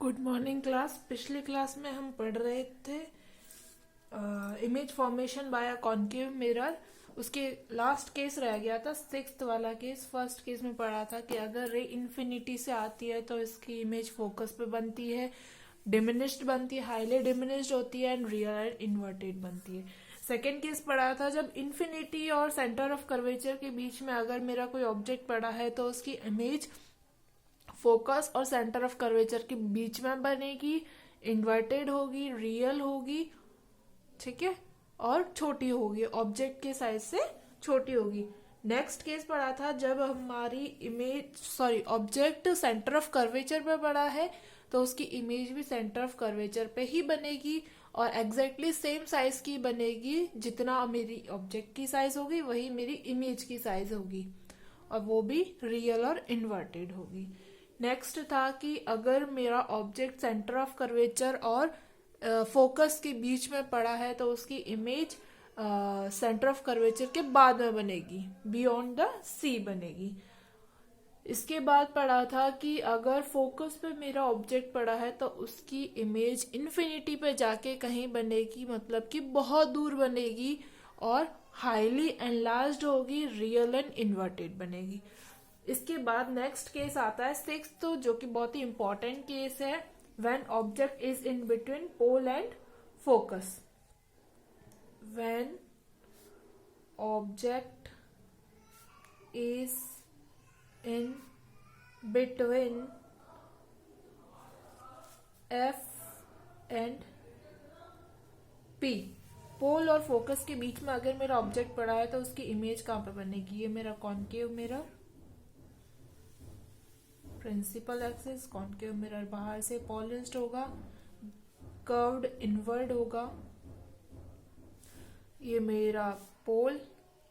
Good morning class. पिछले class में हम पढ़ रहे थे image formation by a concave mirror. उसके लास्ट केस रह गया था, सिक्स्थ वाला केस। फर्स्ट केस में पढ़ा था कि अगर रे इन्फिनिटी से आती है तो इसकी इमेज फोकस पे बनती है, डिमिनिश्ड बनती है, हाईली डिमिनिश्ड होती है, एंड रियल एंड इन्वर्टेड बनती है। सेकेंड केस पढ़ा था जब इन्फिनिटी और सेंटर ऑफ कर्वेचर के बीच में अगर मेरा कोई ऑब्जेक्ट पड़ा है तो उसकी इमेज फोकस और सेंटर ऑफ कर्वेचर के बीच में बनेगी, इन्वर्टेड होगी, रियल होगी, ठीक है, और छोटी होगी, ऑब्जेक्ट के साइज से छोटी होगी। नेक्स्ट केस पढ़ा था जब हमारी ऑब्जेक्ट सेंटर ऑफ कर्वेचर पे पड़ा है तो उसकी इमेज भी सेंटर ऑफ कर्वेचर पे ही बनेगी और एग्जैक्टली सेम साइज की बनेगी। जितना मेरी ऑब्जेक्ट की साइज होगी वही मेरी इमेज की साइज होगी, और वो भी रियल और इन्वर्टेड होगी। नेक्स्ट था कि अगर मेरा ऑब्जेक्ट सेंटर ऑफ कर्वेचर और फोकस के बीच में पड़ा है तो उसकी इमेज सेंटर ऑफ कर्वेचर के बाद में बनेगी, बियॉन्ड द सी बनेगी। इसके बाद पढ़ा था कि अगर फोकस पे मेरा ऑब्जेक्ट पड़ा है तो उसकी इमेज इन्फिनिटी पे जाके कहीं बनेगी, मतलब कि बहुत दूर बनेगी और हाईली एनलार्ज्ड होगी, रियल एंड इन्वर्टेड बनेगी। इसके बाद नेक्स्ट केस आता है सिक्स, तो जो कि बहुत ही इंपॉर्टेंट केस है, when object is in between pole and focus. When object is in between F and P, pole और फोकस के बीच में अगर मेरा ऑब्जेक्ट पड़ा है तो उसकी इमेज कहाँ पे बनेगी? ये मेरा concave mirror, principal axis, concave mirror बाहर से पॉलिश्ड होगा, कर्व्ड इनवर्ड होगा। ये मेरा पोल,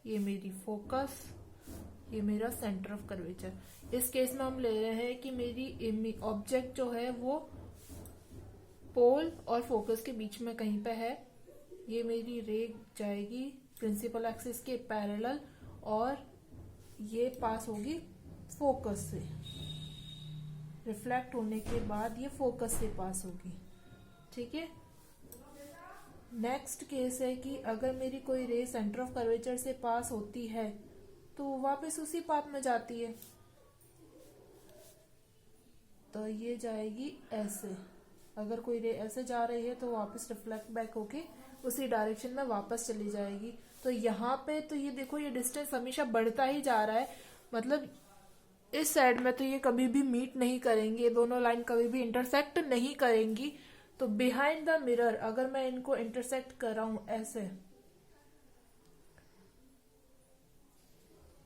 ये मेरी फोकस, ये मेरा सेंटर ऑफ कर्वेचर। इस केस में हम ले रहे हैं कि मेरी ऑब्जेक्ट जो है वो पोल और फोकस के बीच में कहीं पे है। ये मेरी रे जाएगी प्रिंसिपल एक्सिस के पैरेलल और ये पास होगी फोकस से, रिफ्लेक्ट होने के बाद ये फोकस से पास होगी, ठीक है। नेक्स्ट केस है कि अगर मेरी कोई रे सेंटर ऑफ कर्वेचर से पास होती है तो वापस उसी पाथ में जाती है, तो ये जाएगी ऐसे। अगर कोई रे ऐसे जा रही है तो वापस रिफ्लेक्ट बैक होके उसी डायरेक्शन में वापस चली जाएगी। तो यहाँ पे तो ये देखो, ये डिस्टेंस हमेशा बढ़ता ही जा रहा है, मतलब इस साइड में तो ये कभी भी मीट नहीं करेंगे, ये दोनों लाइन कभी भी इंटरसेक्ट नहीं करेंगी। तो बिहाइंड द मिरर अगर मैं इनको इंटरसेक्ट कर रहा हूं ऐसे,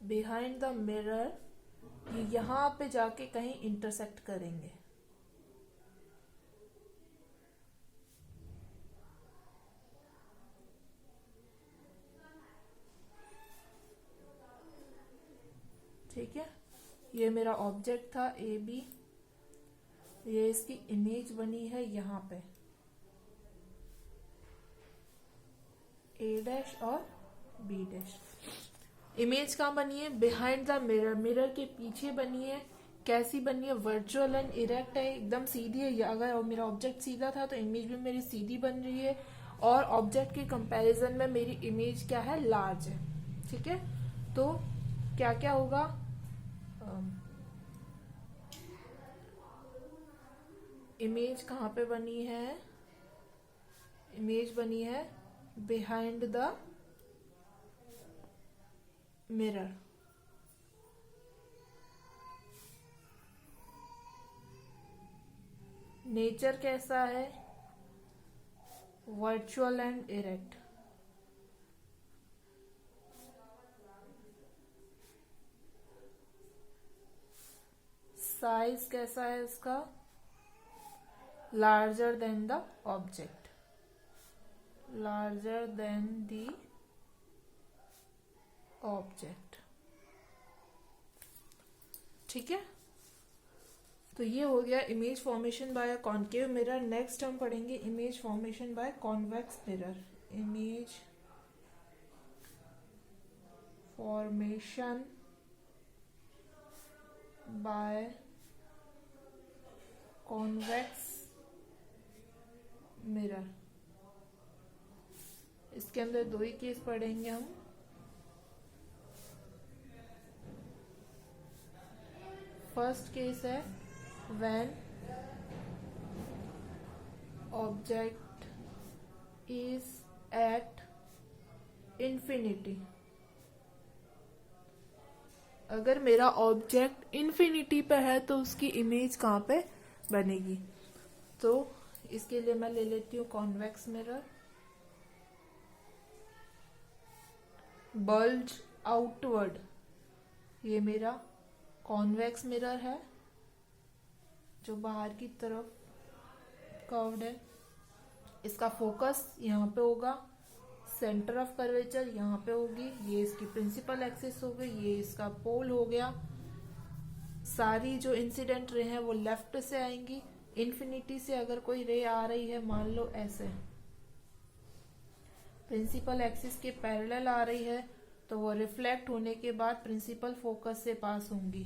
बिहाइंड द मिरर ये यहां पे जाके कहीं इंटरसेक्ट करेंगे, ठीक है। ये मेरा ऑब्जेक्ट था ए बी, ये इसकी इमेज बनी है यहाँ पे ए डैश और बी डैश। इमेज कहाँ बनी है? बिहाइंड द मिरर, मिरर के पीछे बनी है। कैसी बनी है? वर्चुअल एंड इरेक्ट है, एकदम सीधी है। अगर मेरा ऑब्जेक्ट सीधा था तो इमेज भी मेरी सीधी बन रही है, और ऑब्जेक्ट के कंपैरिजन में मेरी इमेज क्या है? लार्ज है, ठीक है। तो क्या क्या होगा? इमेज कहाँ पे बनी है? इमेज बनी है बिहाइंड द मिरर। नेचर कैसा है? Virtual and erect. साइज कैसा है इसका? Larger than the object, larger than the object, ठीक है। तो ये हो गया image formation by concave mirror. Next हम पढ़ेंगे image formation by convex mirror. Image formation by convex mirror. इसके अंदर दो ही केस पढ़ेंगे हम। फर्स्ट केस है when object is at infinity. अगर मेरा ऑब्जेक्ट इंफिनिटी पे है तो उसकी इमेज कहाँ पे बनेगी? तो इसके लिए मैं ले लेती हूँ कॉन्वेक्स मिरर। बल्ज आउटवर्ड, ये मेरा कॉन्वेक्स मिरर है जो बाहर की तरफ कर्व्ड है। इसका फोकस यहाँ पे होगा, सेंटर ऑफ कर्वेचर यहाँ पे होगी, ये इसकी प्रिंसिपल एक्सिस हो गई, ये इसका पोल हो गया। सारी जो इंसिडेंट रे हैं वो लेफ्ट से आएंगी। इन्फिनिटी से अगर कोई रे आ रही है, मान लो ऐसे प्रिंसिपल एक्सिस के पैरेलल आ रही है, तो वो रिफ्लेक्ट होने के बाद प्रिंसिपल फोकस से पास होंगी।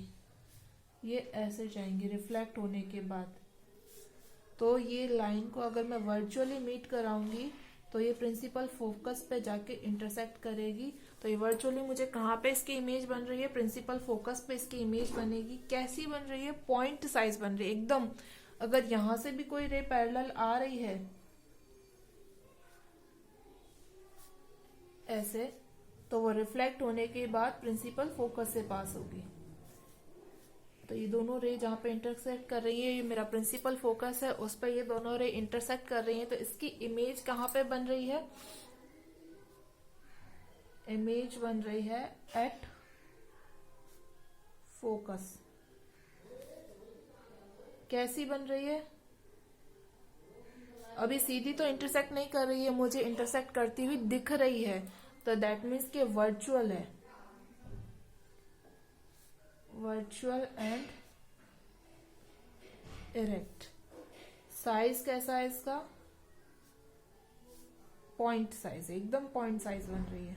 ये ऐसे जाएंगी रिफ्लेक्ट होने के बाद। तो ये लाइन को अगर मैं वर्चुअली मीट कराऊंगी तो ये प्रिंसिपल फोकस पे जाके इंटरसेक्ट करेगी। तो ये वर्चुअली मुझे कहाँ पे इसकी इमेज बन रही है? प्रिंसिपल फोकस पे इसकी इमेज बनेगी। कैसी बन रही है? पॉइंट साइज बन रही है एकदम। अगर यहां से भी कोई रे पैरेलल आ रही है ऐसे, तो वो रिफ्लेक्ट होने के बाद प्रिंसिपल फोकस से पास होगी। तो ये दोनों रे जहां पे इंटरसेक्ट कर रही है, ये मेरा प्रिंसिपल फोकस है, उस पर ये दोनों रे इंटरसेक्ट कर रही हैं। तो इसकी इमेज कहाँ पे बन रही है? इमेज बन रही है एट फोकस। कैसी बन रही है? अभी सीधी तो इंटरसेक्ट नहीं कर रही है, मुझे इंटरसेक्ट करती हुई दिख रही है, तो दैट मीन्स के वर्चुअल है। Virtual and erect. साइज कैसा है इसका? पॉइंट साइज, एकदम पॉइंट साइज बन रही है,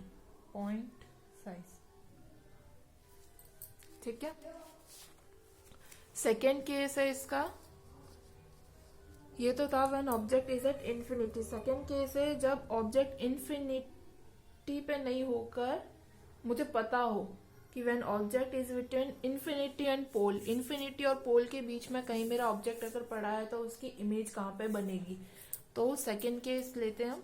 पॉइंट साइज। ठीक है। सेकेंड केस है इसका, ये तो था when object is at infinity. Second case है जब ऑब्जेक्ट इंफिनिटी पे नहीं होकर मुझे पता हो कि when object is between infinity and pole. Infinity और पोल के बीच में कहीं मेरा ऑब्जेक्ट अगर पड़ा है तो उसकी इमेज कहाँ पे बनेगी? तो सेकेंड केस लेते हैं हम।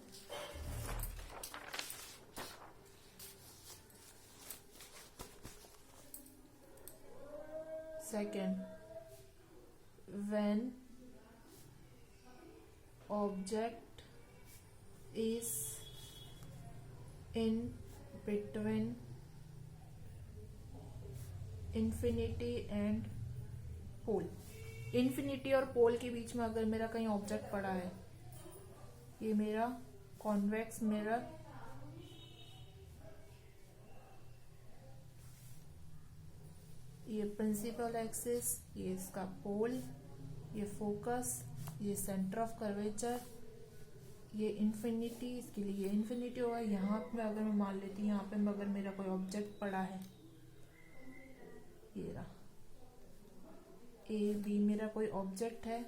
Second, when object is in between infinity and pole. Infinity और पोल के बीच में अगर मेरा कहीं ऑब्जेक्ट पड़ा है, ये मेरा कॉन्वेक्स मिरर, ये प्रिंसिपल एक्सिस, ये इसका पोल, ये फोकस, ये सेंटर ऑफ कर्वेचर, ये इंफिनिटी, इसके लिए ये इंफिनिटी होगा। यहाँ पे अगर मैं मान लेती हूँ, यहाँ पे अगर मेरा कोई ऑब्जेक्ट पड़ा है, ये रहा ए बी, मेरा कोई ऑब्जेक्ट है,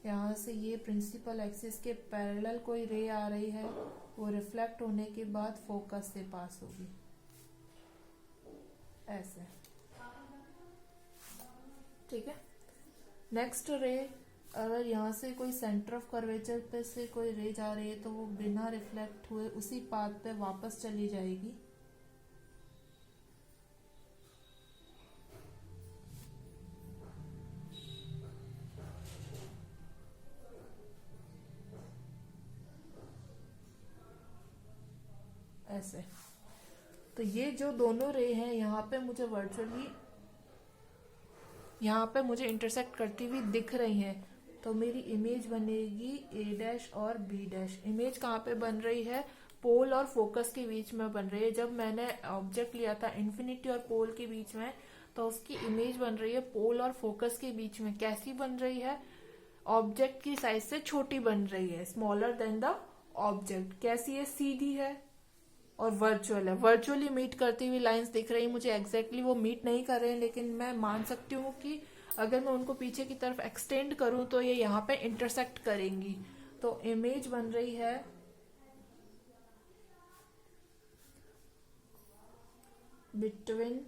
यहाँ से ये प्रिंसिपल एक्सिस के पैरेलल कोई रे आ रही है, वो रिफ्लेक्ट होने के बाद फोकस से पास होगी ऐसे। ठीक है। नेक्स्ट रे, अगर यहाँ से कोई सेंटर ऑफ कर्वेचर पे से कोई रे जा रही है तो वो बिना रिफ्लेक्ट हुए उसी पाथ पे वापस चली जाएगी। ऐसे। तो ये जो दोनों रे हैं यहाँ पे मुझे वर्चुअली, यहाँ पे मुझे इंटरसेक्ट करती हुई दिख रही हैं, तो मेरी इमेज बनेगी ए डैश और बी डैश। इमेज कहाँ पे बन रही है? पोल और फोकस के बीच में बन रही है। जब मैंने ऑब्जेक्ट लिया था इंफिनिटी और पोल के बीच में, तो उसकी इमेज बन रही है पोल और फोकस के बीच में। कैसी बन रही है? ऑब्जेक्ट की साइज से छोटी बन रही है, स्मॉलर देन द ऑब्जेक्ट। कैसी है? सीधी है और वर्चुअल है। वर्चुअली मीट करती हुई लाइंस दिख रही है मुझे। एग्जैक्टली वो मीट नहीं कर रहे हैं, लेकिन मैं मान सकती हूँ कि अगर मैं उनको पीछे की तरफ एक्सटेंड करूँ तो ये यहाँ पे इंटरसेक्ट करेंगी। तो इमेज बन रही है बिटवीन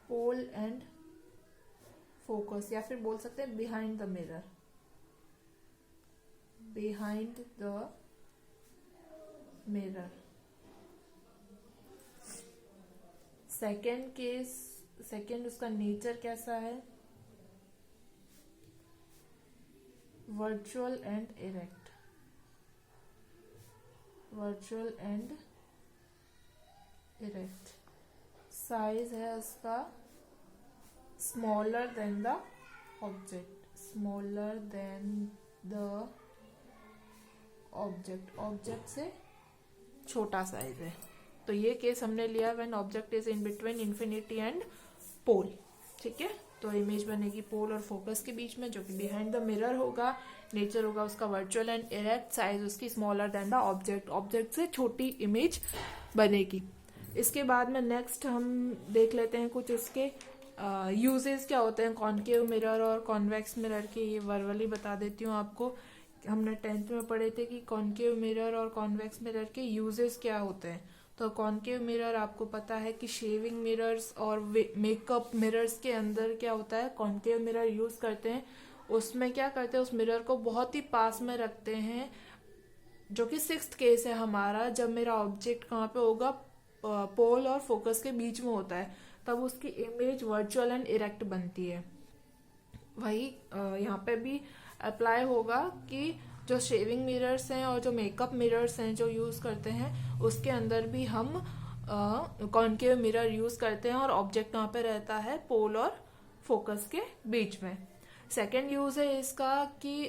पोल एंड फोकस, या फिर बोल सकते हैं behind the mirror, behind the mirror. Second case, second उसका नेचर कैसा है, virtual and erect, virtual and erect. Size है उसका smaller than the object, smaller than the object, object से छोटा साइज है। तो ये केस हमने लिया when object is in between infinity and pole. ठीक है, तो इमेज बनेगी पोल और फोकस के बीच में, जो कि बिहाइंड द मिरर होगा। नेचर होगा उसका वर्चुअल एंड इरेक्ट, साइज उसकी smaller than the object, object से छोटी इमेज बनेगी। इसके बाद में नेक्स्ट हम देख लेते हैं कुछ उसके यूजेस क्या होते हैं कॉनकेव मिरर और कॉन्वेक्स मिरर के। ये वर्बली बता देती हूँ आपको। हमने 10th में पढ़े थे कि कॉनकेव मिरर और कॉन्वेक्स मिरर के यूजेस क्या होते हैं। तो कॉनकेव मिरर आपको पता है कि शेविंग मिरर्स और मेकअप मिरर्स के अंदर क्या होता है, कॉनकेव मिरर यूज करते हैं। उसमें क्या करते हैं, उस मिरर को बहुत ही पास में रखते हैं, जो कि 6th केस है हमारा, जब मेरा ऑब्जेक्ट कहाँ पे होगा, पोल और फोकस के बीच में होता है, तब उसकी इमेज वर्चुअल एंड इरेक्ट बनती है। वही यहाँ पे भी अप्लाई होगा कि जो शेविंग मिरर्स हैं और जो मेकअप मिरर्स हैं जो यूज करते हैं, उसके अंदर भी हम कॉनकेव मिरर यूज करते हैं और ऑब्जेक्ट कहाँ पे रहता है, पोल और फोकस के बीच में। सेकेंड यूज है इसका कि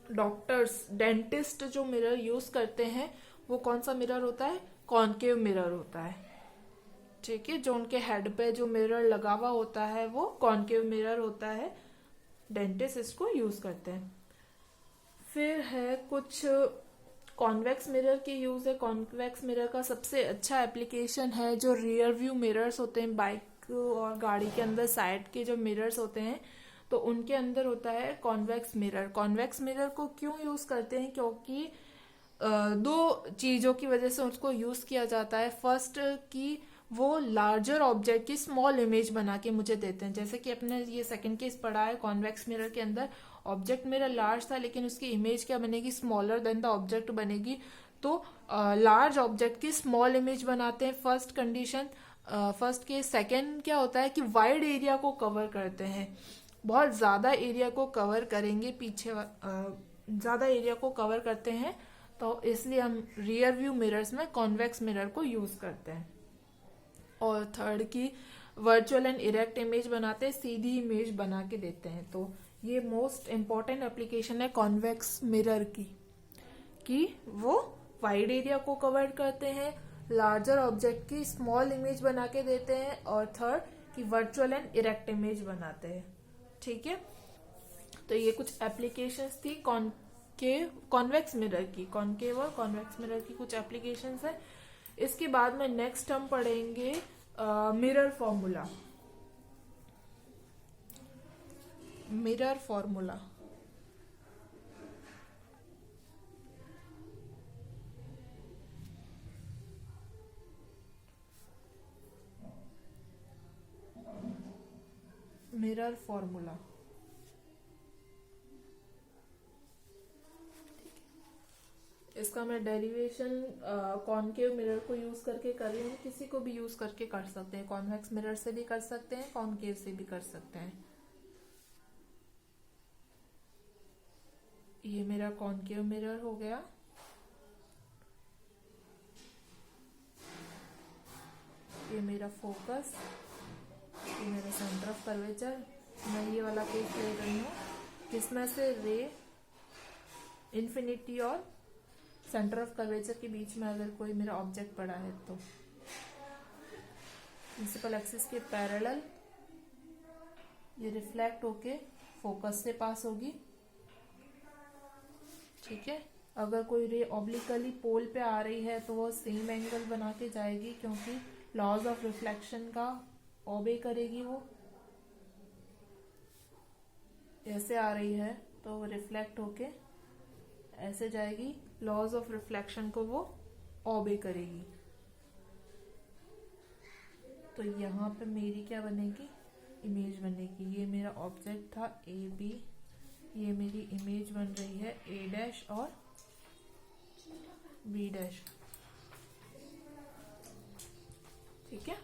डॉक्टर्स, डेंटिस्ट जो मिरर यूज करते हैं वो कौन सा मिरर होता है, कॉनकेव मिरर होता है। ठीक है, जो उनके हेड पे जो मिरर लगा हुआ होता है वो कॉनकेव मिरर होता है, डेंटिस्ट इसको यूज करते हैं। फिर है कुछ कॉन्वेक्स मिरर के यूज है। कॉन्वेक्स मिरर का सबसे अच्छा एप्लीकेशन है जो रियर व्यू मिरर्स होते हैं, बाइक और गाड़ी के अंदर साइड के जो मिरर्स होते हैं, तो उनके अंदर होता है कॉन्वेक्स मिरर। कॉन्वेक्स मिरर को क्यों यूज करते हैं, क्योंकि दो चीजों की वजह से उसको यूज किया जाता है। फर्स्ट कि वो लार्जर ऑब्जेक्ट की स्मॉल इमेज बना के मुझे देते हैं। जैसे कि अपने ये सेकंड केस पढ़ा है, कॉन्वेक्स मिरर के अंदर ऑब्जेक्ट मेरा लार्ज था लेकिन उसकी इमेज क्या बनेगी, स्मॉलर देन द ऑब्जेक्ट बनेगी। तो लार्ज ऑब्जेक्ट की स्मॉल इमेज बनाते हैं, first condition, first case. Second क्या होता है कि वाइड एरिया को कवर करते हैं, बहुत ज्यादा एरिया को कवर करेंगे, पीछे ज्यादा एरिया को कवर करते हैं, तो इसलिए हम रियर व्यू मिरर्स में कॉन्वेक्स मिरर को यूज करते हैं। और थर्ड की वर्चुअल एंड इरेक्ट इमेज बनाते हैं, सीधी इमेज बना के देते हैं। तो ये मोस्ट इम्पॉर्टेंट एप्लीकेशन है कॉन्वेक्स मिरर की, कि वो वाइड एरिया को कवर करते हैं, लार्जर ऑब्जेक्ट की स्मॉल इमेज बना के देते हैं, और थर्ड कि वर्चुअल एंड इरेक्ट इमेज बनाते हैं। ठीक है, तो ये कुछ एप्लीकेशंस थी कॉन्वेक्स मिरर की, कॉनकेव और कॉन्वेक्स मिरर की कुछ एप्लीकेशंस है। इसके बाद में नेक्स्ट हम पढ़ेंगे mirror formula. Mirror formula mirror formula इसका मैं डेरिवेशन कॉनकेव मिरर को यूज करके कर रही हूँ। किसी को भी यूज करके कर सकते हैं, कॉन्वेक्स मिरर से भी कर सकते हैं, कॉनकेव से भी कर सकते हैं। ये मेरा कॉनकेव मिरर हो गया। ये मेरा फोकस, ये मेरा सेंटर ऑफ कर्वेचर। मैं ये वाला केस ले रही हूँ जिसमें से रे इन्फिनिटी और सेंटर ऑफ कर्वेचर के बीच में अगर कोई मेरा ऑब्जेक्ट पड़ा है तो प्रिंसिपल एक्सिस के पैरेलल ये रिफ्लेक्ट होके फोकस से पास होगी। ठीक है, अगर कोई रे ऑब्लिकली पोल पे आ रही है तो वो सेम एंगल बना के जाएगी, क्योंकि लॉज ऑफ रिफ्लेक्शन का ओबे करेगी वो। ऐसे आ रही है तो वो रिफ्लेक्ट होके ऐसे जाएगी, लॉज ऑफ रिफ्लेक्शन को वो ओबे करेगी। तो यहाँ पे मेरी क्या बनेगी, इमेज बनेगी। ये मेरा ऑब्जेक्ट था ए बी, ये मेरी इमेज बन रही है ए डैश और बी डैश। ठीक है,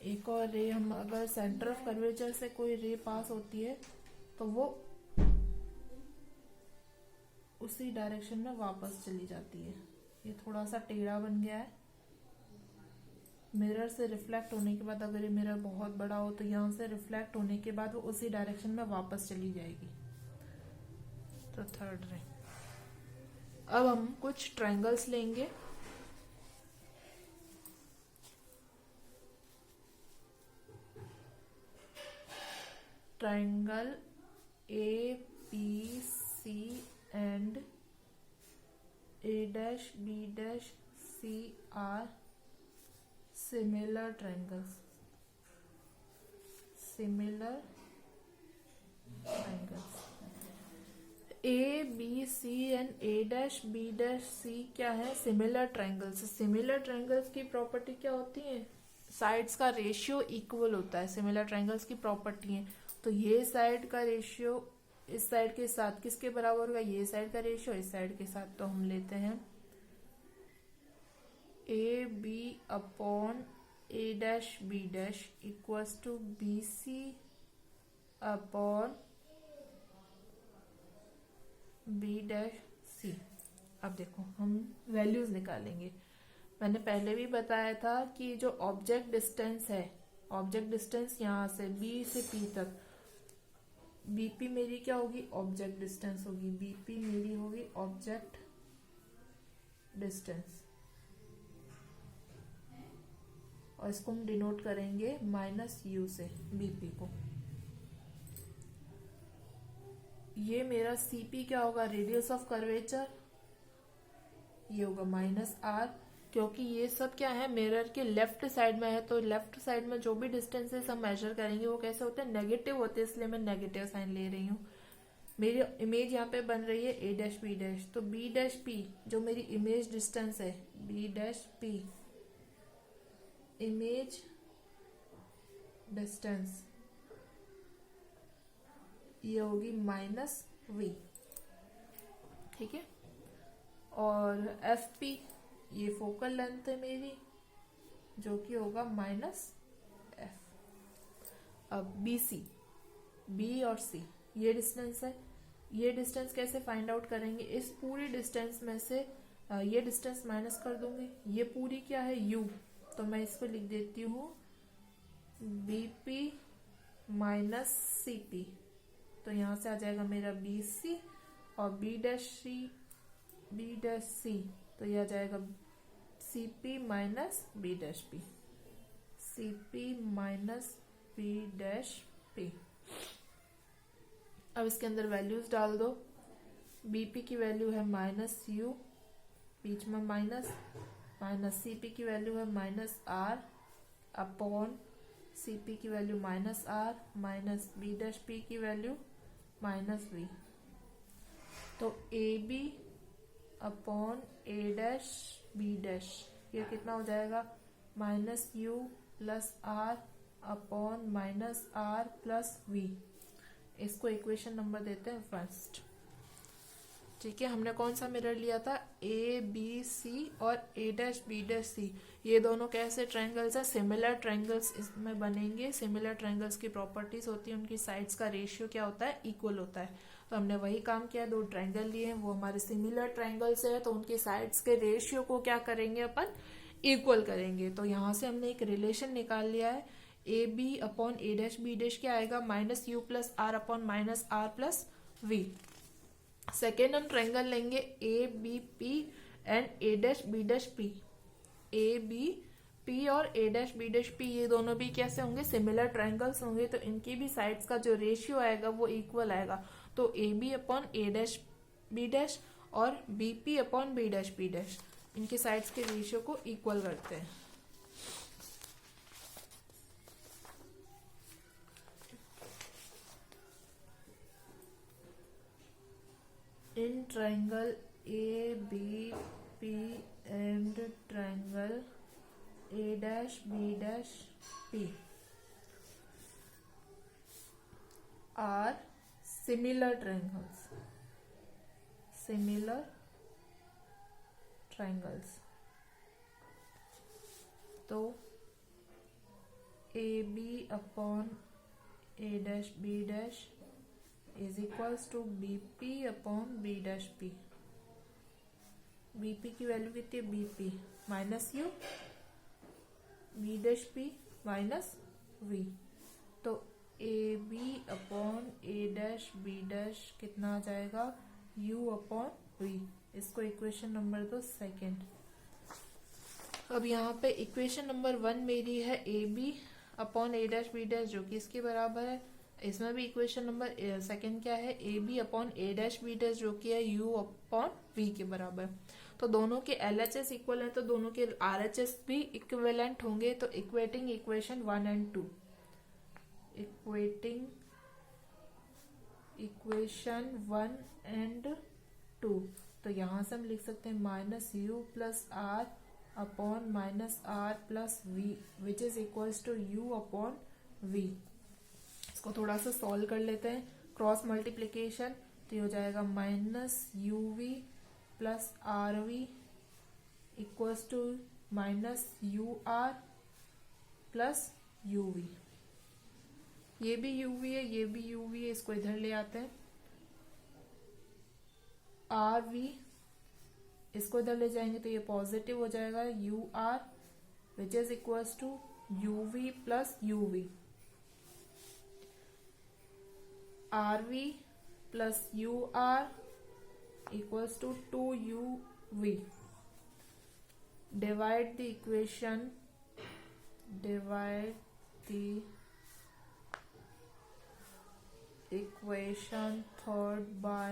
एक और रे, हम अगर सेंटर ऑफ कर्वेचर से कोई रे पास होती है तो वो उसी डायरेक्शन में वापस चली जाती है। ये थोड़ा सा टेढ़ा बन गया है। मिरर से रिफ्लेक्ट होने के बाद, अगर ये मिरर बहुत बड़ा हो तो यहाँ से रिफ्लेक्ट होने के बाद वो उसी डायरेक्शन में वापस चली जाएगी। तो थर्ड रे। अब हम कुछ ट्रायंगल्स लेंगे। Triangle A B C and A dash B dash C are similar triangles. Similar triangles. A, B, C and A dash, B dash, C क्या है, similar triangles. Similar triangles की प्रॉपर्टी क्या होती है, साइड्स का ratio equal होता है। Similar triangles की प्रॉपर्टी है। तो ये साइड का रेशियो इस साइड के साथ किसके बराबर होगा, ये साइड का रेशियो इस साइड के साथ। तो हम लेते हैं A B upon A dash B dash equals to B C upon B dash C. अब देखो हम वैल्यूज निकालेंगे। मैंने पहले भी बताया था कि जो ऑब्जेक्ट डिस्टेंस है, ऑब्जेक्ट डिस्टेंस यहाँ से बी से पी तक, बीपी मेरी क्या होगी, ऑब्जेक्ट डिस्टेंस होगी। बीपी मेरी होगी ऑब्जेक्ट डिस्टेंस, और इसको हम डिनोट करेंगे माइनस यू से, बीपी को। ये मेरा सीपी क्या होगा, रेडियस ऑफ कर्वेचर, ये होगा माइनस आर, क्योंकि ये सब क्या है, मिरर के लेफ्ट साइड में है। तो लेफ्ट साइड में जो भी डिस्टेंसेस हम मेजर करेंगे वो कैसे होते हैं, नेगेटिव होते हैं, इसलिए मैं नेगेटिव साइन ले रही हूँ। मेरी इमेज यहाँ पे बन रही है ए डैश बी डैश, तो बी डैश पी जो मेरी इमेज डिस्टेंस है, B dash P image distance, ये होगी माइनस वी। ठीक है, और एफ पी ये फोकल लेंथ है मेरी, जो कि होगा माइनस एफ। अब बी सी, बी और सी ये डिस्टेंस है। ये डिस्टेंस कैसे फाइंड आउट करेंगे, इस पूरी डिस्टेंस में से ये डिस्टेंस माइनस कर दूंगी। ये पूरी क्या है, यू, तो मैं इसको लिख देती हूँ बीपी माइनस सीपी। तो यहाँ से आ जाएगा मेरा बी सी, और बी डैश सी, तो ये आ जाएगा CP minus B dash P, CP minus B dash P. अब इसके अंदर वैल्यूज डाल दो। बीपी की वैल्यू है माइनस यू, बीच में माइनस, माइनस सीपी की वैल्यू है माइनस आर अपॉन सीपी की value minus R, minus B dash P की वैल्यू माइनस वी। तो A B upon A dash B dash, ये कितना हो जाएगा, minus U plus R upon minus R plus V. इसको equation number देते हैं फर्स्ट। ठीक है, हमने कौन सा मिरर लिया था, ए बी सी और ए डैश बी डैश सी। ये दोनों कैसे ट्रायंगल्स है, सिमिलर ट्रायंगल्स इसमें बनेंगे। सिमिलर ट्रायंगल्स की प्रॉपर्टीज होती है, उनकी साइड्स का रेशियो क्या होता है, इक्वल होता है। तो हमने वही काम किया, दो ट्रायंगल लिए हैं, वो हमारे सिमिलर ट्रायंगल्स है, तो उनके साइड्स के रेशियो को क्या करेंगे अपन, इक्वल करेंगे। तो यहाँ से हमने एक रिलेशन निकाल लिया है, A B upon A dash B dash क्या आएगा, minus U plus R upon minus R plus V. Second हम ट्रायंगल लेंगे A B P and A dash B dash P. A B P और A dash B dash P ये दोनों भी कैसे होंगे, सिमिलर ट्रायंगल्स होंगे, तो इनकी भी साइड्स का जो रेशियो आएगा वो इक्वल आएगा। तो A B upon A dash B dash और B P upon B dash B dash, इनके साइड्स के रेशियो को इक्वल करते हैं। in triangle ABP and triangle A-B-P are similar triangles. Similar triangles. तो AB upon A-B- is equals to BP upon B-P. BP की value कितनी है? BP minus U, B-P minus V. तो AB upon A-B- कितना आ जाएगा? U upon V. इसको equation number 2 second. अब यहाँ पे इक्वेशन नंबर 1 मेरी है AB अपॉन A-B- जो कि इसके बराबर है. इसमें भी इक्वेशन नंबर सेकेंड क्या है? AB अपॉन A-B- जो कि है U अपॉन V के बराबर. तो दोनों के LHS इक्वल है तो दोनों के RHS भी इक्विवेलेंट होंगे. तो equating equation 1 and 2. Equating equation 1 and 2. तो यहाँ से हम लिख सकते हैं minus U plus R upon minus R plus V which is equals to U upon V. इसको थोड़ा सा सॉल्व कर लेते हैं. क्रॉस मल्टीप्लीकेशन तो ये हो जाएगा minus UV plus RV equals to minus UR plus UV. ये भी UV है, ये भी UV है, इसको इधर ले आते हैं. RV इसको इधर ले जाएंगे तो ये पॉजिटिव हो जाएगा. UR which is equals to UV plus UV. RV plus UR equals to 2UV. Divide the equation. Divide the equation third by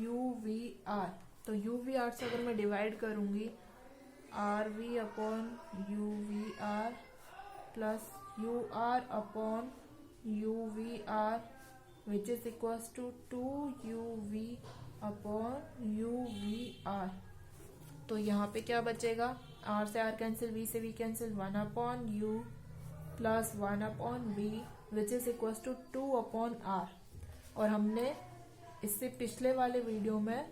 UVR. तो UVR से अगर मैं डिवाइड करूंगी RV upon UVR plus UR upon UVR which is equals to 2UV upon UVR. तो यहाँ पे क्या बचेगा? R से R कैंसिल, V से V cancel, 1 upon U plus 1 upon V which is equals to 2 upon R. और हमने इससे पिछले वाले वीडियो में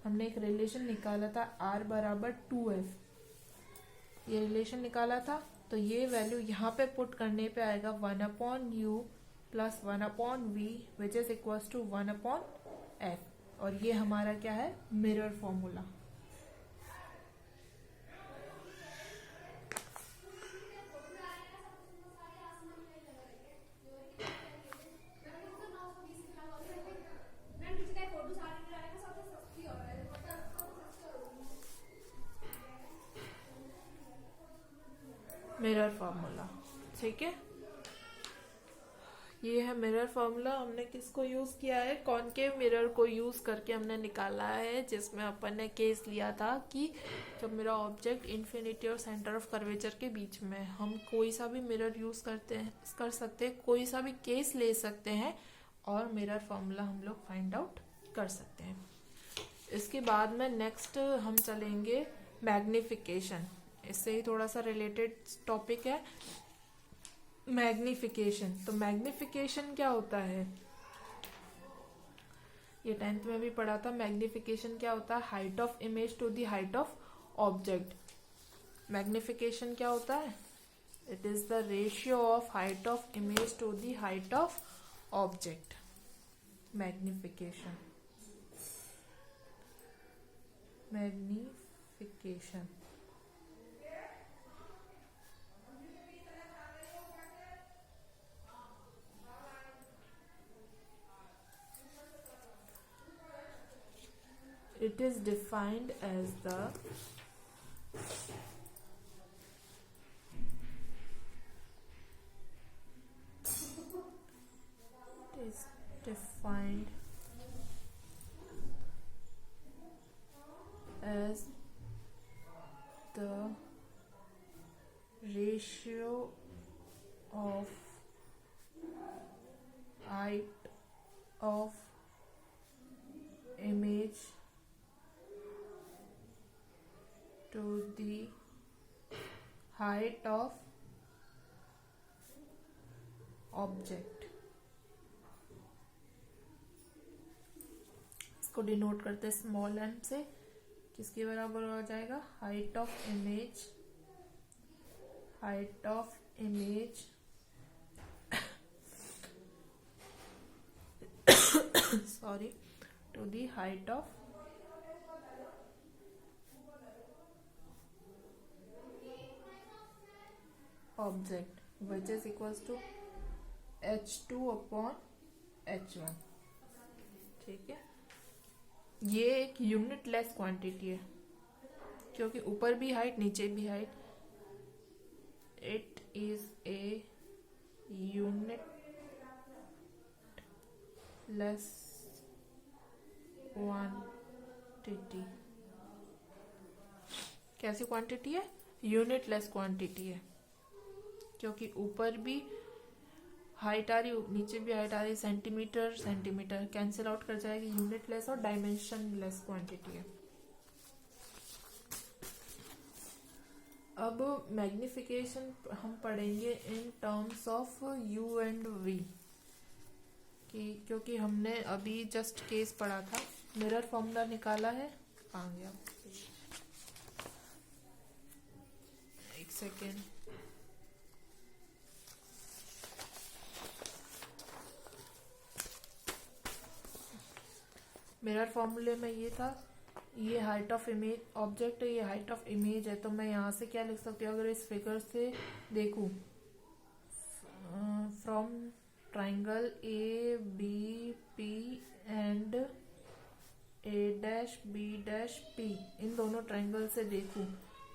हमने एक रिलेशन निकाला था R बराबर 2F. ये रिलेशन निकाला था. तो ये वैल्यू यहाँ पे पुट करने पे आएगा 1 upon U plus 1 upon V which is equals to 1 upon F. और ये हमारा क्या है? Mirror formula. Mirror formula. ठीक है, ये है मिरर फॉर्मूला. हमने किसको यूज किया है? कॉनकेव मिरर को यूज करके हमने निकाला है, जिसमें अपन ने केस लिया था कि जब मेरा ऑब्जेक्ट इन्फिनिटी और सेंटर ऑफ कर्वेचर के बीच में, हम कोई सा भी मिरर यूज कर सकते हैं, कोई सा भी केस ले सकते हैं और मिरर फॉर्मूला हम लोग फाइंड आउट कर सकते हैं. इसके बाद में नेक्स्ट हम चलेंगे मैग्निफिकेशन. इससे ही थोड़ा सा रिलेटेड टॉपिक है मैग्निफिकेशन. तो मैग्निफिकेशन क्या होता है? ये 10th में भी पढ़ा था. मैग्निफिकेशन क्या होता है? Height of image to the height of object. Magnification क्या होता है? It is the ratio of height of image to the height of object. Magnification. Magnification it is defined as the ratio of height of image to the height of object. इसको denote करते हैं small M से, किसके बराबर हो जाएगा, height of image sorry, to the height of object, which is equals to h2 upon h1. ठीक है, ये एक यूनिट लेस क्वांटिटी है क्योंकि ऊपर भी हाइट नीचे भी height. It is a unit less quantity. कैसी क्वांटिटी है, यूनिट लेस क्वांटिटी है क्योंकि ऊपर भी हाइट आ रही नीचे भी हाइट आ रही. सेंटीमीटर कैंसिल आउट कर जाएगी, यूनिट लेस और डायमेंशन लेस क्वांटिटी है. अब मैग्निफिकेशन हम पढ़ेंगे in terms of u and v क्योंकि हमने अभी जस्ट केस पढ़ा था, मिरर फॉर्मूला निकाला है. आ गया, एक सेकेंड. मिरर फॉर्मूले में ये था, ये हाइट ऑफ इमेज ऑब्जेक्ट है, ये हाइट ऑफ इमेज है. तो मैं यहाँ से क्या लिख सकती हूँ, अगर इस फिगर से देखूँ, from triangle A B P and A dash B dash P, इन दोनों ट्राइंगल से देखूँ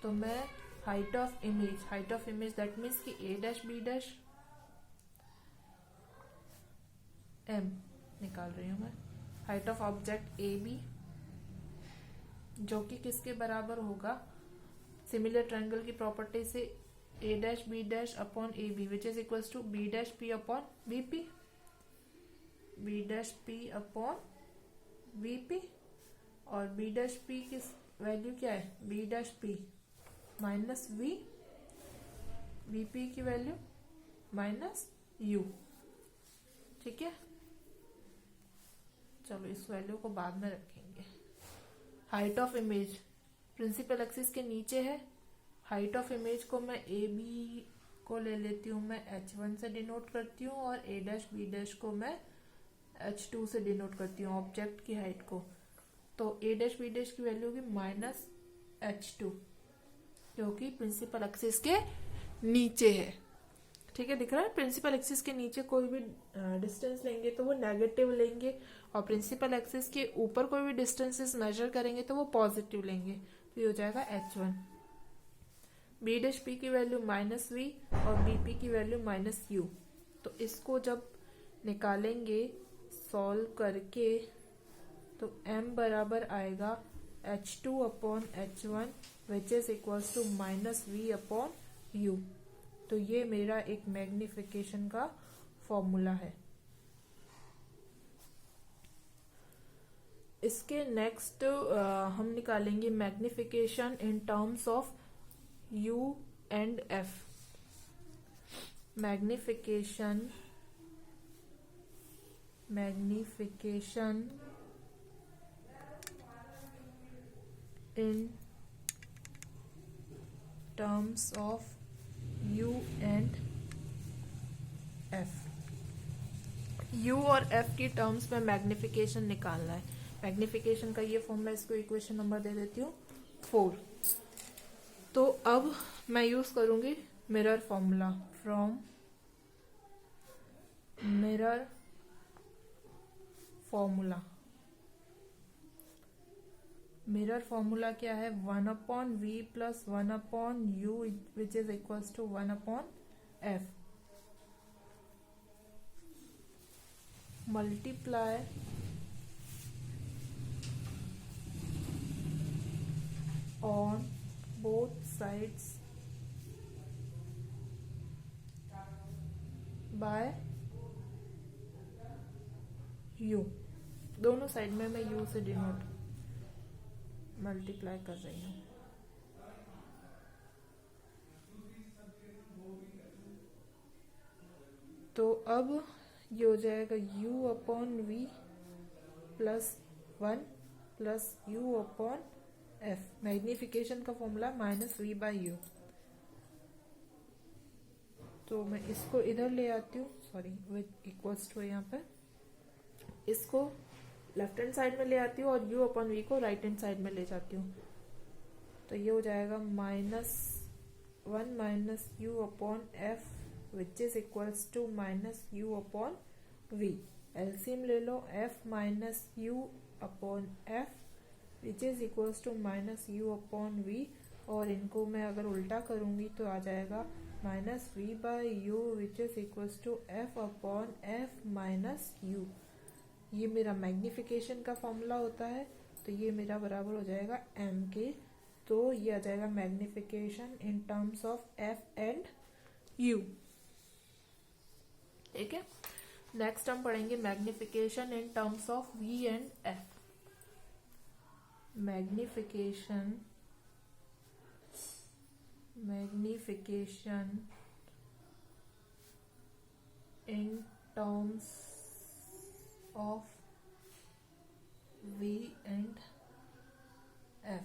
तो मैं height of image that means कि A dash B dash M निकाल रही हूँ मैं. Height of object A B जो कि किसके बराबर होगा, सिमिलर ट्रायंगल की प्रॉपर्टी से A dash B dash upon A B which is equals to B dash P upon B P, B dash P upon B P. और B dash P की value क्या है, B dash P minus V, B P की value minus U. ठीक है, चलो इस value को बाद में रखेंगे. Height of image principal axis के नीचे है. हाइट ऑफ इमेज को मैं ए बी को ले लेती हूँ, मैं h1 से डिनोट करती हूँ, और ए डैश बी डैश को मैं h2 से डिनोट करती हूँ ऑब्जेक्ट की हाइट को. तो ए डैश बी डैश की वैल्यू होगी माइनस h2 क्योंकि प्रिंसिपल एक्सिस के नीचे है. ठीक है, दिख रहा है, प्रिंसिपल एक्सिस के नीचे कोई भी डिस्टेंस लेंगे तो वो नेगेटिव लेंगे, और प्रिंसिपल एक्सिस के ऊपर कोई भी डिस्टेंसेस मेजर करेंगे तो वो पॉजिटिव लेंगे. तो ये हो जाएगा h1. बी डैश पी की वैल्यू माइनस वी और बी पी की वैल्यू माइनस यू. तो इसको जब निकालेंगे सॉल्व करके तो m बराबर आएगा h2 upon h1 which is equals to minus V upon U. तो ये मेरा एक मैग्निफिकेशन का फॉर्मूला है. इसके नेक्स्ट हम निकालेंगे magnification in terms of u and f. Magnification in terms of u and f. u और f की टर्म्स में मैग्निफिकेशन निकालना है. मैग्निफिकेशन का ये फॉर्मूला, इसको इक्वेशन नंबर दे देती हूँ 4. तो अब मैं यूज करूंगी mirror formula. From mirror formula, mirror formula क्या है, 1 upon V plus 1 upon U which is equals to 1 upon F multiply on both sides by u. दोनों साइड में मैं u से डिनोट मल्टीप्लाई कर रही हूँ। तो अब ये हो जाएगा u upon V plus 1 plus u upon F. Magnification का formula minus V by U. तो मैं इसको इधर ले आती हूँ, सॉरी विद इक्वल्स टू यहाँ पे, इसको लेफ्ट हैंड साइड में ले आती हूँ और u अपॉन वी को राइट हैंड साइड में ले जाती हूँ। तो ये हो जाएगा -1 minus U upon F which is equals to minus U upon V. LCM ले लो, f minus U upon F which is equals to minus U upon V, और इनको मैं अगर उल्टा करूँगी तो आ जाएगा minus V by U which is equals to F upon F minus U. ये मेरा मैग्निफिकेशन का फॉर्मूला होता है, तो ये मेरा बराबर हो जाएगा m के। तो ये आ जाएगा magnification in terms of f and u। ठीक है, नेक्स्ट हम पढ़ेंगे magnification in terms of v and f। Magnification in terms of v and f।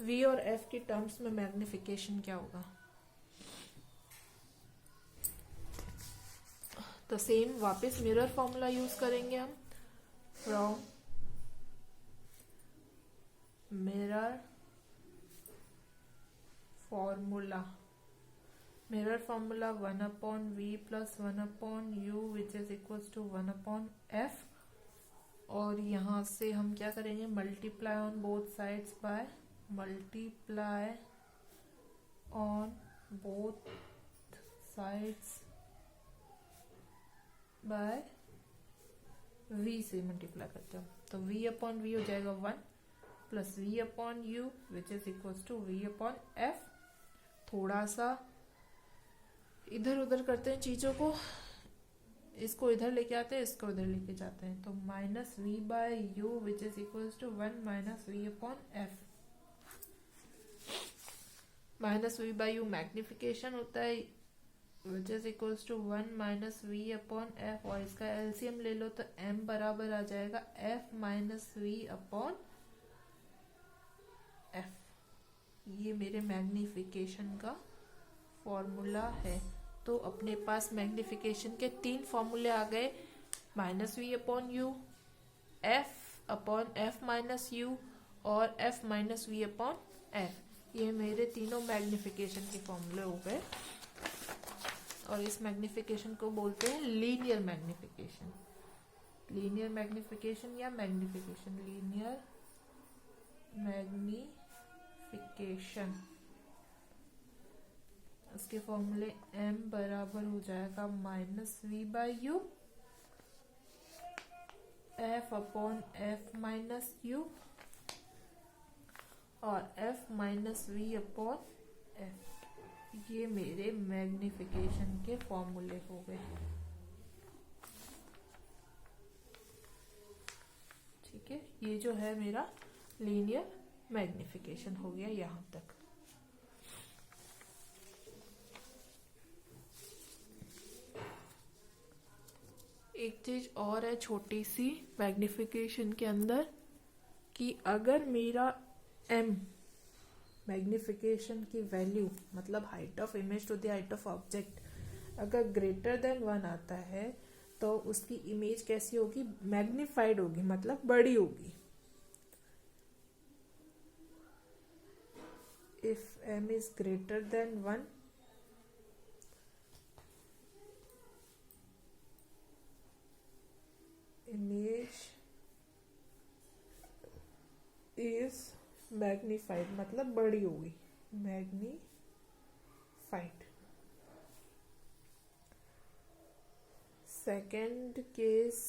v और f की टर्म्स में मैग्निफिकेशन क्या होगा? तो सेम वापस मिरर फॉर्मूला यूज करेंगे हम। From mirror formula 1 upon v plus 1 upon u which is equals to 1 upon f। और यहाँ से हम क्या करेंगे? Multiply on both sides by multiply on both sides by v से मल्टीप्लाई करते हो, तो v अपॉन v हो जाएगा 1 plus v upon u which is equals to v upon f। थोड़ा सा इधर उधर करते हैं चीजों को, इसको इधर लेके आते हैं, इसको उधर लेके जाते हैं, तो minus V by U which is equals to 1 minus V upon F. Minus V by U magnification होता है which is equals to 1 minus V upon F, और इसका एलसीएम ले लो तो m बराबर आ जाएगा f minus V upon F. ये मेरे मैग्निफिकेशन का फॉर्मूला है। तो अपने पास मैग्निफिकेशन के 3 फॉर्मूले आ गए, minus V upon U, F upon F minus U और F minus V upon F. ये मेरे तीनों मैग्निफिकेशन के फॉर्मूले हो गए, और इस मैग्निफिकेशन को बोलते हैं लीनियर मैग्निफिकेशन। लीनियर मैग्निफिकेशन या मैग्निफिकेशन, लीनियर मैग्निफिकेशन। उसके फॉर्मूले m बराबर हो जाएगा minus V by U, F upon F minus U और F minus V upon F. ये मेरे मैग्निफिकेशन के फॉर्मूले हो गए। ठीक है, ये जो है मेरा लीनियर मैग्निफिकेशन हो गया यहां तक। एक चीज और है छोटी सी मैग्निफिकेशन के अंदर, कि अगर मेरा m मैग्निफिकेशन की वैल्यू मतलब height of image to the height of object अगर ग्रेटर देन 1 आता है, तो उसकी इमेज कैसी होगी? मैग्निफाइड होगी, मतलब बड़ी होगी। If m is greater than 1, image is magnified, मतलब बड़ी होगी, मैग्निफाइड। सेकेंड केस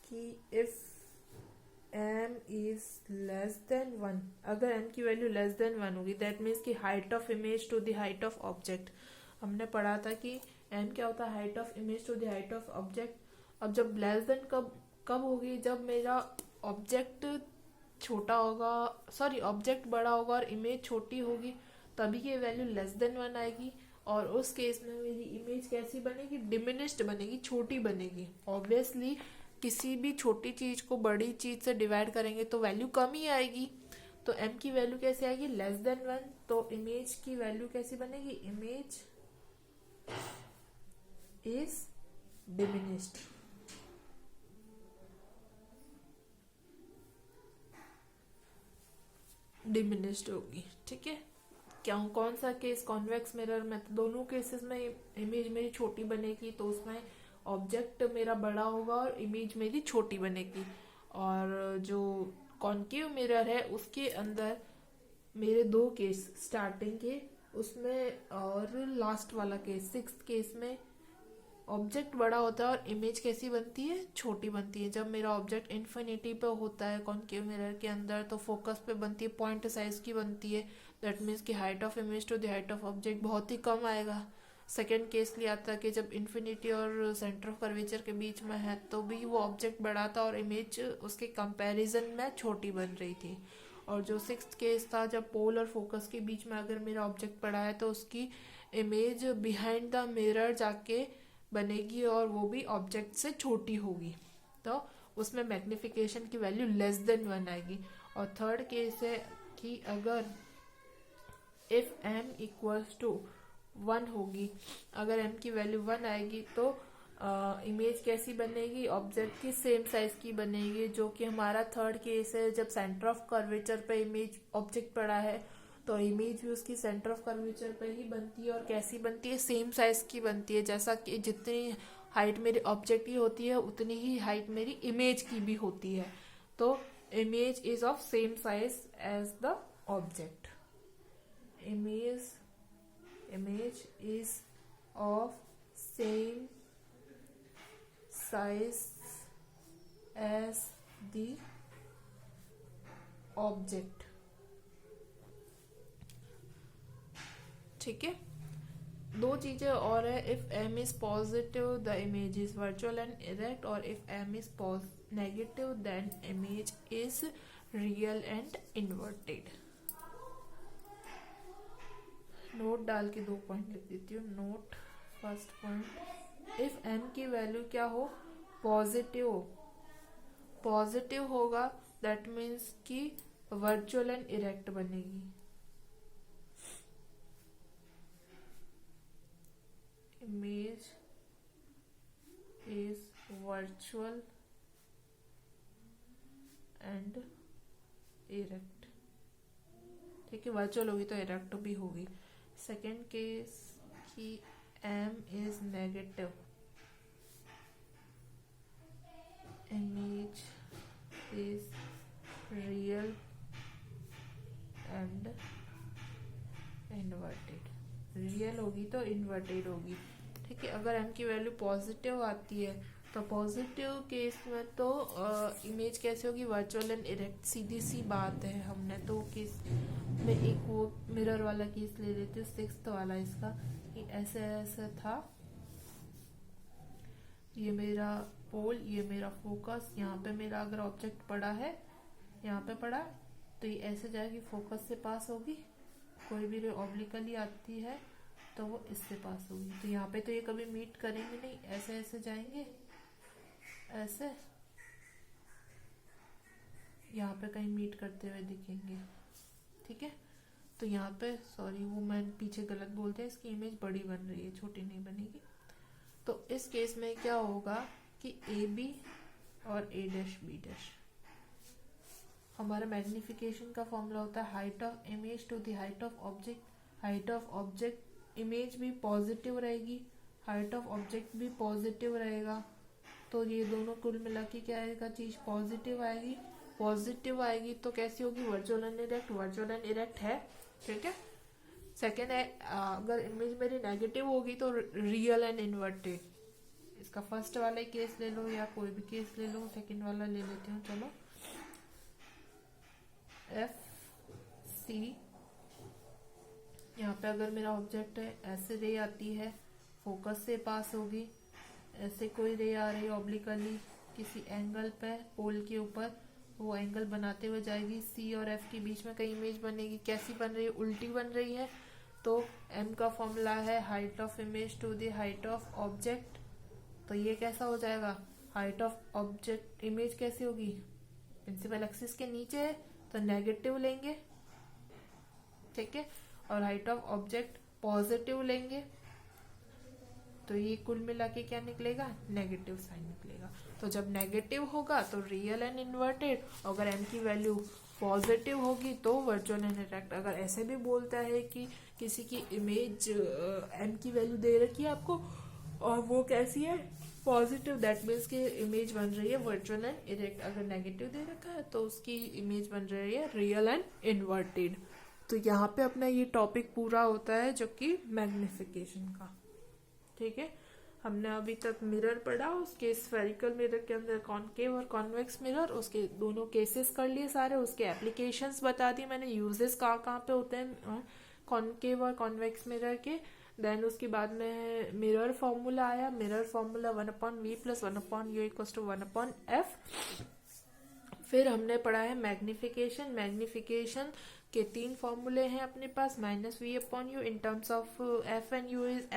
की if m is less than 1, अगर m की वैल्यू लेस देन 1 होगी, दैट मीन्स की height of image to the height of object. हमने पढ़ा था कि m क्या होता है? Height of image to the height of object. अब जब लेस देन कब होगी? जब मेरा ऑब्जेक्ट छोटा होगा, सॉरी ऑब्जेक्ट बड़ा होगा और इमेज छोटी होगी, तभी ये वैल्यू लेस देन 1 आएगी। और उस केस में मेरी इमेज कैसी बनेगी, डिमिनिश्ड बनेगी, छोटी बनेगी। ऑब्वियसली किसी भी छोटी चीज को बड़ी चीज से डिवाइड करेंगे तो वैल्यू कम ही आएगी। तो m की वैल्यू कैसे आएगी, लेस देन 1। तो इमेज की वैल्यू कैसी बनेगी, इमेज इज डिमिनिश्ड। डिमिनिश्ड होगी, ठीक है। क्या कौन सा केस, कॉन्वेक्स मिरर में तो दोनों केसेस में इमेज मेरी छोटी बनेगी, तो उसमें ऑब्जेक्ट मेरा बड़ा होगा और इमेज मेरी छोटी बनेगी। और जो कॉन्केव मिरर है उसके अंदर मेरे दो केस, स्टार्टिंग के उसमें और लास्ट वाला केस, सिक्स्थ केस में ऑब्जेक्ट बड़ा होता है और इमेज कैसी बनती है, छोटी बनती है। जब मेरा ऑब्जेक्ट इन्फिनिटी पे होता है कॉन्केव मिरर के अंदर, तो फोकस पे बनती है, पॉइंट साइज की बनती है। दैट मीन्स कि height of image to the height of object बहुत ही कम आएगा। सेकेंड केस लिया आता है कि जब इन्फिनिटी और सेंटर ऑफ कर्वेचर के बीच में है तो भी वो ऑब्जेक्ट बड़ा था और इमेज उसके कंपैरिजन में छोटी बन रही थी। और जो सिक्स्थ केस था, जब पोल और फोकस के बीच में अगर मेरा ऑब्जेक्ट पड़ा है तो उसकी इमेज बिहाइंड द मिरर जाके बनेगी और वो भी ऑब्जेक्ट से छोटी होगी, तो उसमें मैग्निफिकेशन की वैल्यू लेस देन 1 आएगी। और थर्ड केस है कि अगर इफ m इक्वल्स टू 1 होगी, अगर m की वैल्यू 1 आएगी तो इमेज कैसी बनेगी, ऑब्जेक्ट की सेम साइज की बनेगी, जो कि हमारा थर्ड केस है। जब सेंटर ऑफ कर्वेचर पे इमेज ऑब्जेक्ट पड़ा है तो इमेज भी उसकी सेंटर ऑफ कर्वेचर पे ही बनती है। और कैसी बनती है, सेम साइज की बनती है। जैसा कि जितनी हाइट मेरी ऑब्जेक्ट की होती है उतनी ही हाइट मेरी इमेज की भी होती है। तो image is of same size as the object. image is of same size as the object, ठीक है। दो चीजें और है, if m is positive the image is virtual and erect, और if m is negative then image is real and inverted. Note डाल के 2 point लिख देती हूँ। Note first point, if m की वैल्यू क्या हो, पॉजिटिव होगा, दैट मीन्स कि वर्चुअल एंड इरेक्ट बनेगी। Image is virtual and erect, ठीक है। वर्चुअल होगी तो इरेक्ट भी होगी। सेकेंड केस कि m is negative, image is real and inverted. Real होगी तो इन्वर्टेड होगी, ठीक है। अगर m की वैल्यू पॉजिटिव आती है तो पॉजिटिव केस में तो इमेज कैसे होगी, वर्चुअल एंड इरेक्ट, सीधी सी बात है। हमने तो केस में एक वो मिरर वाला केस ले लेते हैं, सिक्स्थ वाला इसका, कि ऐसे ऐसे था, ये मेरा पोल, ये मेरा फोकस, यहाँ पे मेरा अगर ऑब्जेक्ट पड़ा है, यहाँ पे पड़ा तो ये ऐसे जाएगी, फोकस से पास होगी, कोई भी रे ऑब्लिकली आती है तो वो इससे पास होगी। तो यहाँ पे तो ये कभी मीट करेंगे नहीं, ऐसे ऐसे जाएंगे, ऐसे यहाँ पे कहीं मीट करते हुए दिखेंगे, ठीक है। तो यहाँ पे सॉरी वो मैं पीछे गलत बोलते हैं, इसकी इमेज बड़ी बन रही है, छोटी नहीं बनेगी। तो इस केस में क्या होगा कि ए बी और ए डैश बी डैश, हमारा मैग्निफिकेशन का फॉर्मूला होता है height of image to the height of object. Height of object, image भी पॉजिटिव रहेगी, हाइट ऑफ ऑब्जेक्ट भी पॉजिटिव रहेगा, तो ये दोनों कुल मिला के क्या आएगा, चीज पॉजिटिव आएगी। पॉजिटिव आएगी तो कैसी होगी, virtual and erect, virtual and erect है, ठीक है। सेकेंड है, अगर इमेज मेरी नेगेटिव होगी तो रियल एंड इन्वर्टेड। इसका फर्स्ट वाला केस ले लो या कोई भी केस ले लो, सेकेंड वाला ले लेती हूँ, चलो। एफ सी, यहाँ पे अगर मेरा ऑब्जेक्ट है, ऐसे रे आती है, फोकस से पास होगी, ऐसे कोई रे आ रही है ऑब्लिकली किसी एंगल पे पोल के ऊपर, वो एंगल बनाते हुए जाएगी, सी और एफ के बीच में कहीं इमेज बनेगी। कैसी बन रही है? उल्टी बन रही है। तो एम का फॉर्मूला है height of image to the height of object. तो ये कैसा हो जाएगा? हाइट ऑफ ऑब्जेक्ट इमेज कैसी होगी? प्रिंसिपल एक्सिस के नीचे है तो नेगेटिव लेंगे, ठीक है, और हाइट ऑफ ऑब्जेक्ट पॉजिटिव लेंगे, तो ये कुल मिला के क्या निकलेगा? नेगेटिव साइन निकलेगा। तो जब नेगेटिव होगा तो रियल एंड इन्वर्टेड, अगर एम की वैल्यू पॉजिटिव होगी तो वर्चुअल एंड इरेक्ट। अगर ऐसे भी बोलता है कि किसी की इमेज एम की वैल्यू दे रखी है आपको और वो कैसी है? पॉजिटिव, दैट मीन्स की इमेज बन रही है वर्चुअल एंड इरेक्ट। अगर नेगेटिव दे रखा है तो उसकी इमेज बन रही है रियल एंड इन्वर्टेड। तो यहाँ पे अपना ये टॉपिक पूरा होता है जो कि मैग्निफिकेशन का, ठीक है। हमने अभी तक मिरर पढ़ा, उसके स्फेरिकल मिरर के अंदर कॉनकेव और कॉन्वेक्स मिरर, उसके दोनों केसेस कर लिए सारे, उसके एप्लीकेशंस बता दी मैंने, यूजेस कहाँ पे होते हैं कॉनकेव और कॉन्वेक्स मिरर के। देन उसके बाद में मिरर फॉर्मूला आया, mirror formula 1/v + 1/u = 1/f। फिर हमने पढ़ा है मैग्निफिकेशन। मैग्निफिकेशन के 3 फॉर्मूले हैं अपने पास, -v/u in terms of f and u is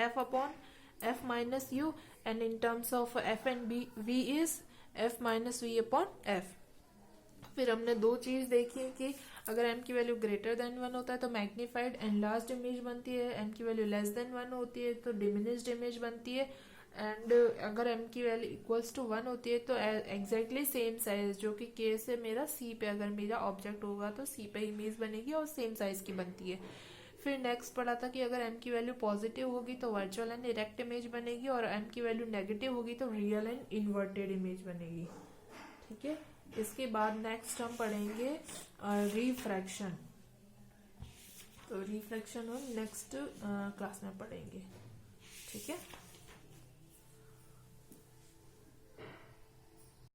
f/f-u, and in terms of f and v is f-v/f। फिर हमने 2 चीज देखी है कि अगर m की वैल्यू ग्रेटर देन 1 होता है तो मैग्नीफाइड एनलार्ज्ड इमेज बनती है, m की वैल्यू लेस देन 1 होती है तो डिमिनिश्ड इमेज बनती है, एंड अगर m की वैल्यू इक्वल्स टू 1 होती है तो एग्जैक्टली सेम साइज, जो कि केस है मेरा c पे, अगर मेरा ऑब्जेक्ट होगा तो c पे इमेज बनेगी और सेम साइज की बनती है। फिर नेक्स्ट पढ़ा था कि अगर m की वैल्यू पॉजिटिव होगी तो वर्चुअल एंड इरेक्ट इमेज बनेगी, और m की वैल्यू नेगेटिव होगी तो रियल एंड इन्वर्टेड इमेज बनेगी, ठीक है। इसके बाद नेक्स्ट हम पढ़ेंगे रिफ्रैक्शन। तो रिफ्रैक्शन हम नेक्स्ट क्लास में पढ़ेंगे, ठीक है।